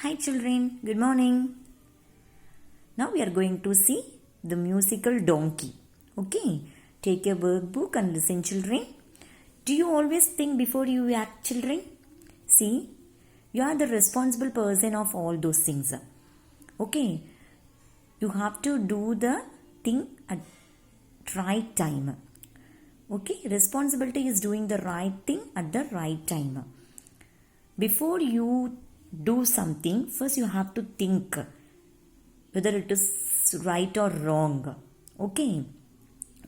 Hi children, good morning. Now we are going to see the musical donkey. Okay, take a workbook and listen children. Do you always think before you act children? See, you are the responsible person of all those things. Okay, you have to do the thing at right time. Okay, responsibility is doing the right thing at the right time. Before you do something, first you have to think whether it is right or wrong. Okay,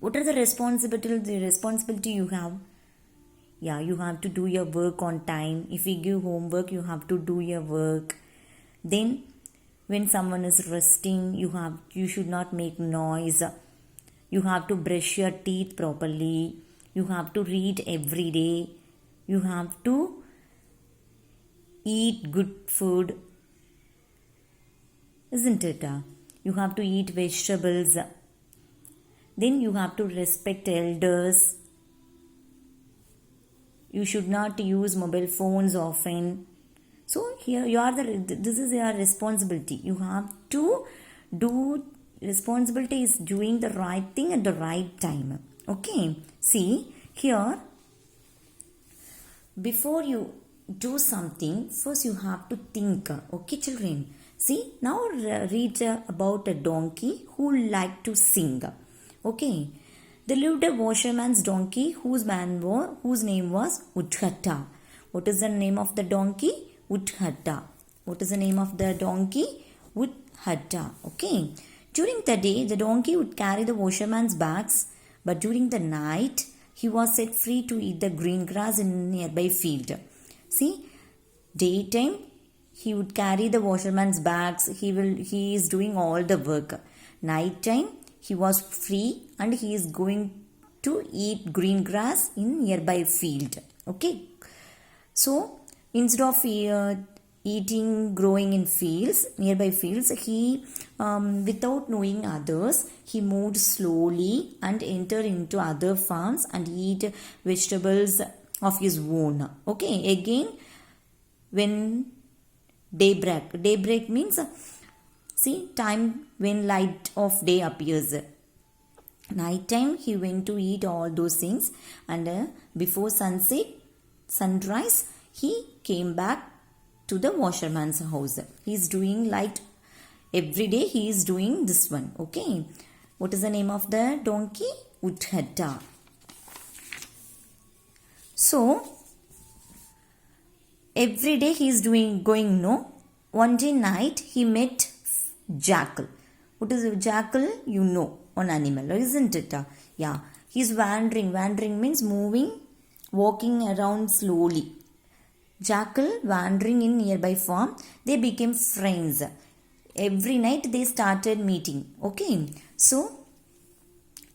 what are the responsibility you have? Yeah, you have to do your work on time. If we give homework, you have to do your work. Then when someone is resting, you should not make noise. You have to brush your teeth properly. You have to read every day. You have to eat good food, isn't it? You have to eat vegetables. Then you have to respect elders. You should not use mobile phones often. So here this is your responsibility. You have to do. Responsibility is doing the right thing at the right time. Okay, see here, before you do something, first you have to think. Okay children, see now read about a donkey who liked to sing. Okay, there lived a washerman's donkey whose name was Udhatta. What is the name of the donkey? Udhatta. What is the name of the donkey? Udhatta. Okay, during the day the donkey would carry the washerman's bags, but during the night he was set free to eat the green grass in a nearby field. See, daytime he would carry the washerman's bags. He is doing all the work. Nighttime he was free and he is going to eat green grass in nearby field. Okay, so instead of growing in nearby fields, he without knowing others, he moved slowly and entered into other farms and eat vegetables of his own. Okay, again when daybreak means see time when light of day appears. Nighttime he went to eat all those things, and before sunrise he came back to the washerman's house. He is doing like every day he is doing this one. Okay, what is the name of the donkey? Udhatta. So every day he is going. One day night he met jackal. What is a jackal? You know, an animal, isn't it? Yeah, he is wandering. Wandering means walking around slowly. Jackal wandering in nearby farm. They became friends. Every night they started meeting. Okay, so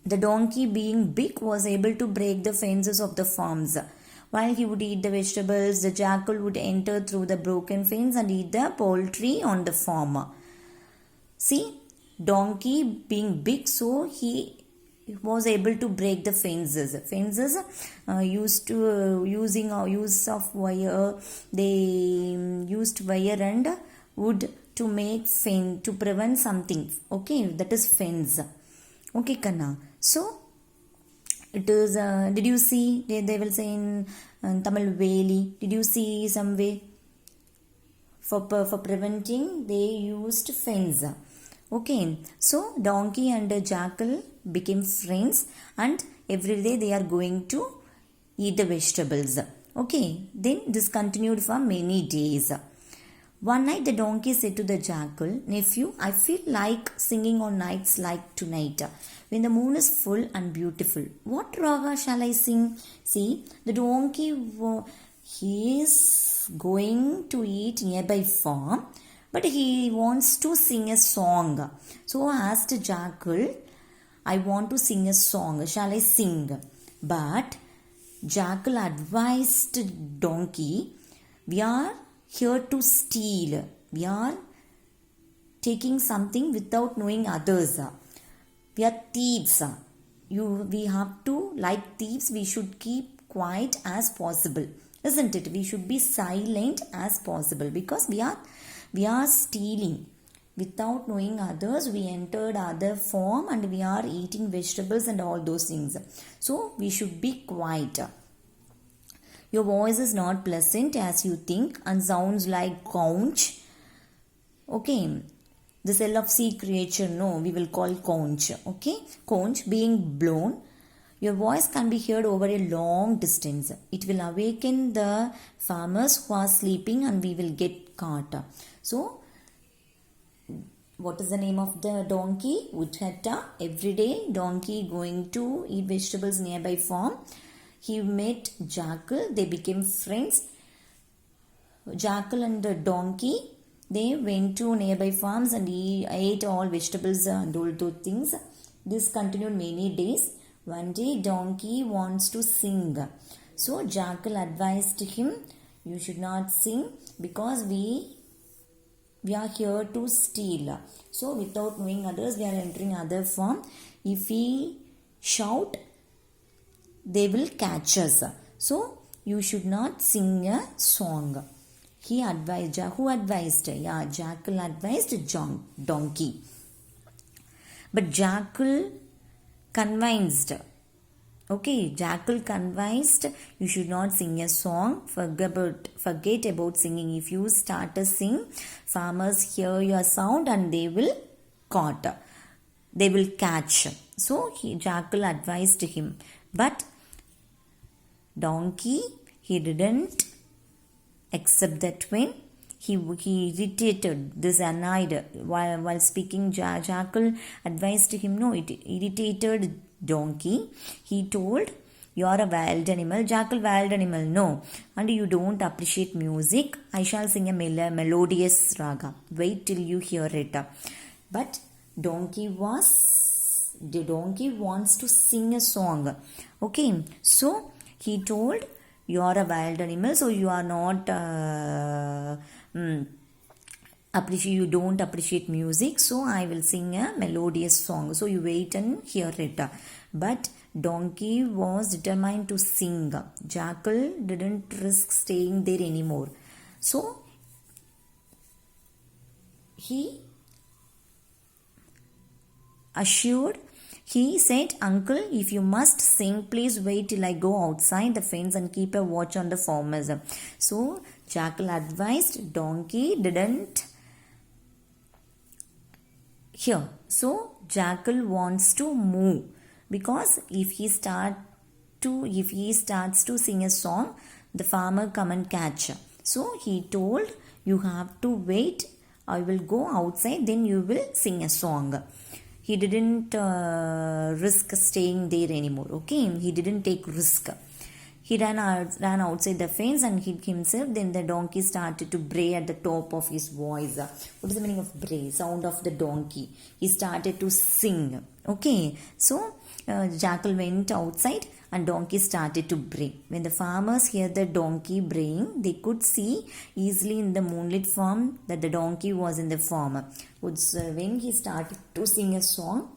the donkey, being big, was able to break the fences of the farms. While he would eat the vegetables, the jackal would enter through the broken fence and eat the poultry on the farm. See, donkey being big, so he was able to break the fences. Fences use of wire. They used wire and wood to make fence, to prevent something. Okay, that is fence. Okay, Kanna. So it is. Did you see? They will say in Tamil Veli. Did you see some way for preventing? They used fence. Okay, so donkey and jackal became friends, and every day they are going to eat the vegetables. Okay, then this continued for many days. One night the donkey said to the jackal, "Nephew, I feel like singing on nights like tonight, when the moon is full and beautiful. What raga shall I sing?" See, the donkey, he is going to eat nearby farm, but he wants to sing a song. So asked jackal, "I want to sing a song. Shall I sing?" But jackal advised donkey, "We are here to steal. We are taking something without knowing others. We are thieves. We have to, like thieves, we should keep quiet as possible. Isn't it? We should be silent as possible because we are We are stealing. Without knowing others, we entered other form and we are eating vegetables and all those things. So we should be quiet. Your voice is not pleasant as you think and sounds like conch. Okay, the cell of sea creature, no, we will call conch. Okay, conch being blown. Your voice can be heard over a long distance. It will awaken the farmers who are sleeping and we will get caught. So, what is the name of the donkey? Udhata. Every day, donkey going to eat vegetables nearby farm. He met Jackal. They became friends. Jackal and the donkey, they went to nearby farms and he ate all vegetables and all those things. This continued many days. One day, donkey wants to sing. So, Jackal advised him, you should not sing because we are here to steal. So, without knowing others, we are entering other farm. If we shout, they will catch us. So, you should not sing a song. He advised. Who advised? Yeah, Jackal advised donkey. But Jackal convinced. Okay, Jackal convinced you should not sing a song. Forget about singing. If you start to sing, farmers hear your sound and they will caught. They will catch. So Jackal advised him. But donkey, he didn't accept that when he irritated, this annoyed while speaking. Jackal advised him. No, it irritated donkey. He told, you are a wild animal. Jackal, wild animal, no, and you don't appreciate music. I shall sing a melodious raga. Wait till you hear it. But donkey wants to sing a song. Okay, so he told, you are a wild animal, so you are not you don't appreciate music, so I will sing a melodious song. So you wait and hear it. But donkey was determined to sing. Jackal didn't risk staying there anymore. So he assured. He said, Uncle, if you must sing, please wait till I go outside the fence and keep a watch on the farmers. So, Jackal advised, donkey didn't hear. So, Jackal wants to move because if he starts to sing a song, the farmer come and catch. So, he told, you have to wait. I will go outside, then you will sing a song. He didn't risk staying there anymore. Okay, he didn't take risk. He ran outside the fence and hid himself. Then the donkey started to bray at the top of his voice. What is the meaning of bray? Sound of the donkey. He started to sing. Okay, so Jackal went outside and donkey started to bray. When the farmers heard the donkey braying, they could see easily in the moonlit farm that the donkey was in the farm. When he started to sing a song,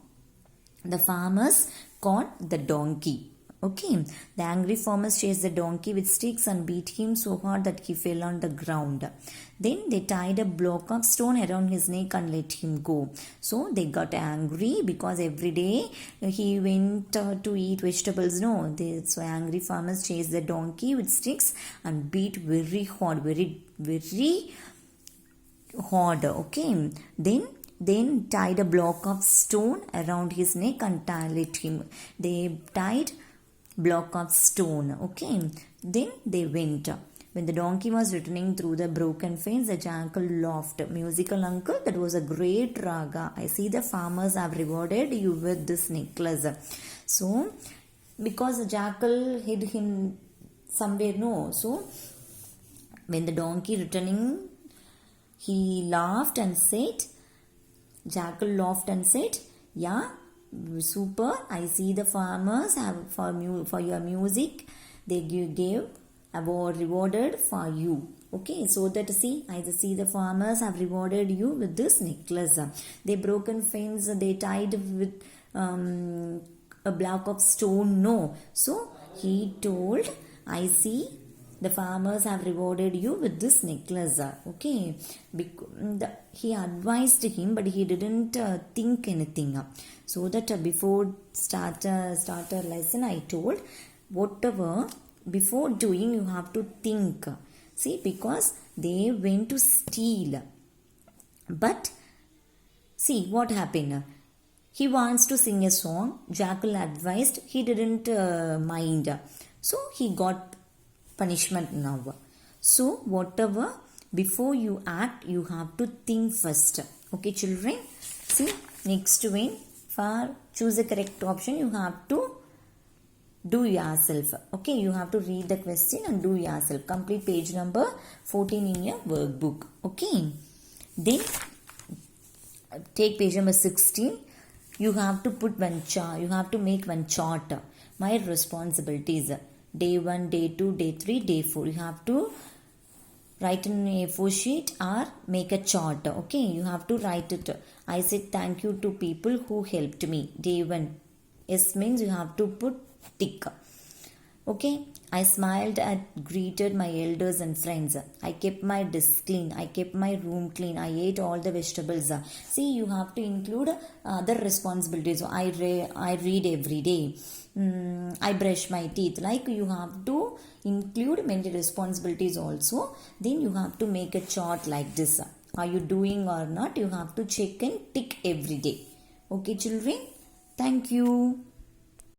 the farmers caught the donkey. Okay, the angry farmers chased the donkey with sticks and beat him so hard that he fell on the ground. Then they tied a block of stone around his neck and let him go. So they got angry because every day he went to eat vegetables. No, so angry farmers chased the donkey with sticks and beat very hard, very, very hard. Okay, then tied a block of stone around his neck and let him. They tied block of stone. Okay, then they went. When the donkey was returning through the broken fence, the jackal laughed. Musical uncle, that was a great raga. I see the farmers have rewarded you with this necklace. So, because the jackal hid him somewhere, no. So, when the donkey returning, he laughed and said, Jackal laughed and said, yeah, super, I see the farmers have for your music, they gave award rewarded for you. Okay, so that see, I see the farmers have rewarded you with this necklace. They broken fence, they tied with a block of stone. No, so he told, I see the farmers have rewarded you with this necklace. Okay, he advised him, but he didn't think anything. So that before starter lesson, I told whatever before doing you have to think. See, because they went to steal, but see what happened. He wants to sing a song. Jackal advised. He didn't mind. So he got punishment now. So whatever before you act, you have to think first. Okay, children. See, next one. For choose a correct option, you have to do yourself. Okay, you have to read the question and do yourself. Complete page number 14 in your workbook. Okay. Then take page number 16. You have to put one chart. You have to make one chart. My responsibilities. Day 1, day 2, day 3, day 4. You have to write in a A4 sheet or make a chart. Okay, you have to write it. I said thank you to people who helped me. Day 1. Yes means you have to put tick. Okay, I smiled and greeted my elders and friends. I kept my desk clean. I kept my room clean. I ate all the vegetables. See, you have to include other responsibilities. So I read every day. I brush my teeth. Like you have to include many responsibilities also. Then you have to make a chart like this. Are you doing or not? You have to check and tick every day. Okay, children? Thank you.